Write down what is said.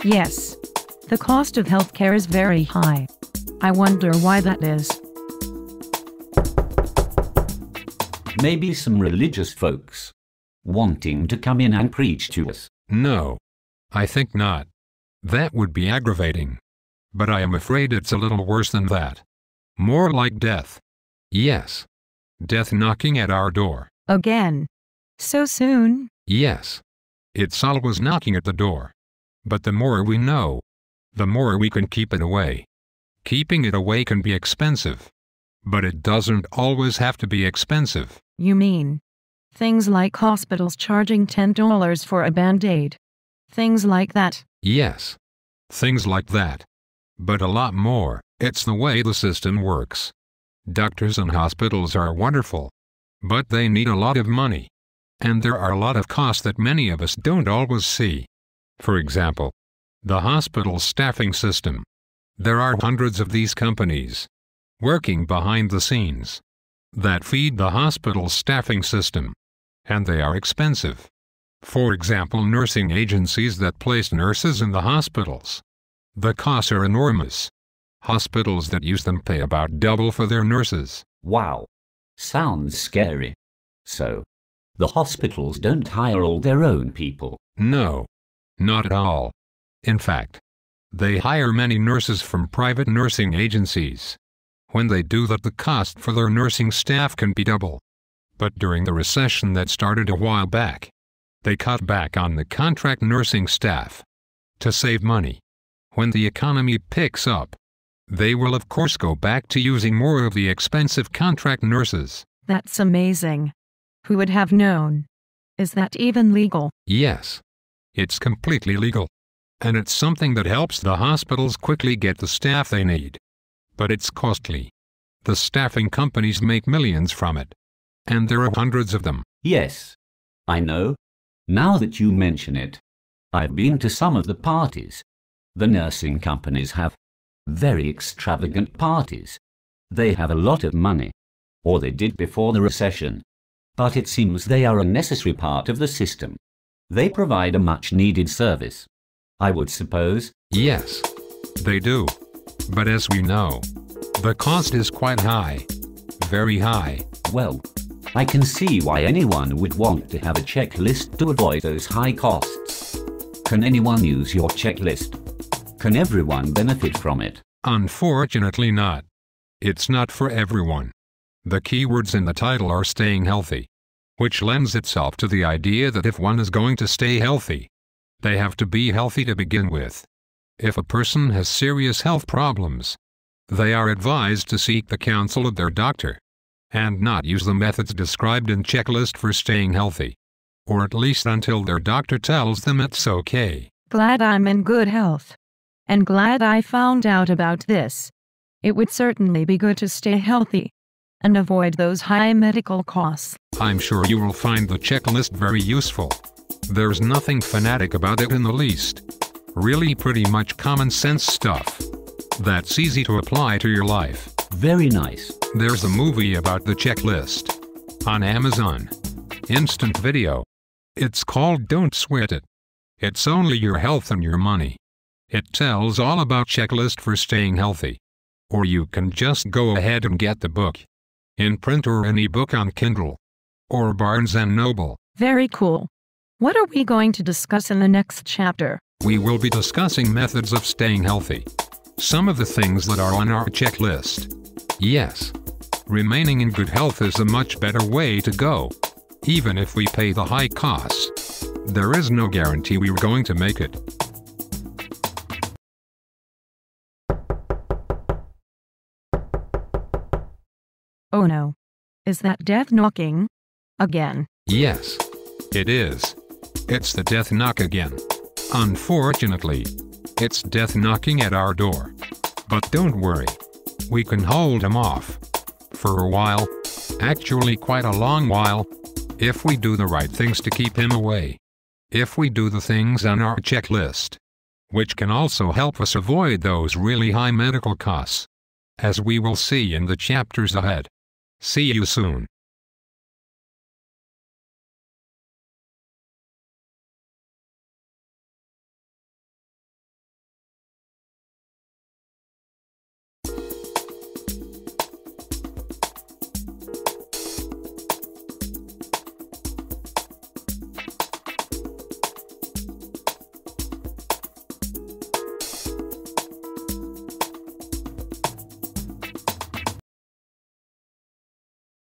Yes. The cost of healthcare is very high. I wonder why that is. Maybe some religious folks wanting to come in and preach to us. No. I think not. That would be aggravating. But I am afraid it's a little worse than that. More like death. Yes. Death knocking at our door. Again. So soon? Yes. It's always knocking at the door. But the more we know, the more we can keep it away. Keeping it away can be expensive. But it doesn't always have to be expensive. You mean things like hospitals charging $10 for a Band-Aid? Things like that? Yes. Things like that. But a lot more. It's the way the system works. Doctors and hospitals are wonderful. But they need a lot of money. And there are a lot of costs that many of us don't always see. For example, the hospital staffing system. There are hundreds of these companies working behind the scenes that feed the hospital staffing system. And they are expensive. For example, nursing agencies that place nurses in the hospitals. The costs are enormous. Hospitals that use them pay about double for their nurses. Wow. Sounds scary. So, the hospitals don't hire all their own people? No. Not at all. In fact, they hire many nurses from private nursing agencies. When they do that, the cost for their nursing staff can be double. But during the recession that started a while back, they cut back on the contract nursing staff to save money. When the economy picks up, they will of course go back to using more of the expensive contract nurses. That's amazing. Who would have known? Is that even legal? Yes. It's completely legal. And it's something that helps the hospitals quickly get the staff they need. But it's costly. The staffing companies make millions from it. And there are hundreds of them. Yes. I know. Now that you mention it, I've been to some of the parties. The nursing companies have very extravagant parties. They have a lot of money. Or they did before the recession. But it seems they are a necessary part of the system. They provide a much-needed service, I would suppose. Yes, they do. But as we know, the cost is quite high. Very high. Well, I can see why anyone would want to have a checklist to avoid those high costs. Can anyone use your checklist? Can everyone benefit from it? Unfortunately not. It's not for everyone. The keywords in the title are staying healthy, which lends itself to the idea that if one is going to stay healthy, they have to be healthy to begin with. If a person has serious health problems, they are advised to seek the counsel of their doctor, and not use the methods described in checklist for staying healthy, or at least until their doctor tells them it's okay. Glad I'm in good health. And glad I found out about this. It would certainly be good to stay healthy and avoid those high medical costs. I'm sure you will find the checklist very useful. There's nothing fanatic about it in the least. Really pretty much common sense stuff that's easy to apply to your life. Very nice. There's a movie about the checklist on Amazon Instant Video. It's called Don't Sweat It. It's only your health and your money. It tells all about checklist for staying healthy. Or you can just go ahead and get the book in print or an ebook on Kindle or Barnes & Noble. Very cool. What are we going to discuss in the next chapter? We will be discussing methods of staying healthy. Some of the things that are on our checklist. Yes, remaining in good health is a much better way to go. Even if we pay the high costs, there is no guarantee we are going to make it. Oh no. Is that death knocking? Again? Yes, it is. It's the death knock again. Unfortunately, it's death knocking at our door. But don't worry. We can hold him off. For a while. Actually quite a long while. If we do the right things to keep him away. If we do the things on our checklist. Which can also help us avoid those really high medical costs. As we will see in the chapters ahead. See you soon.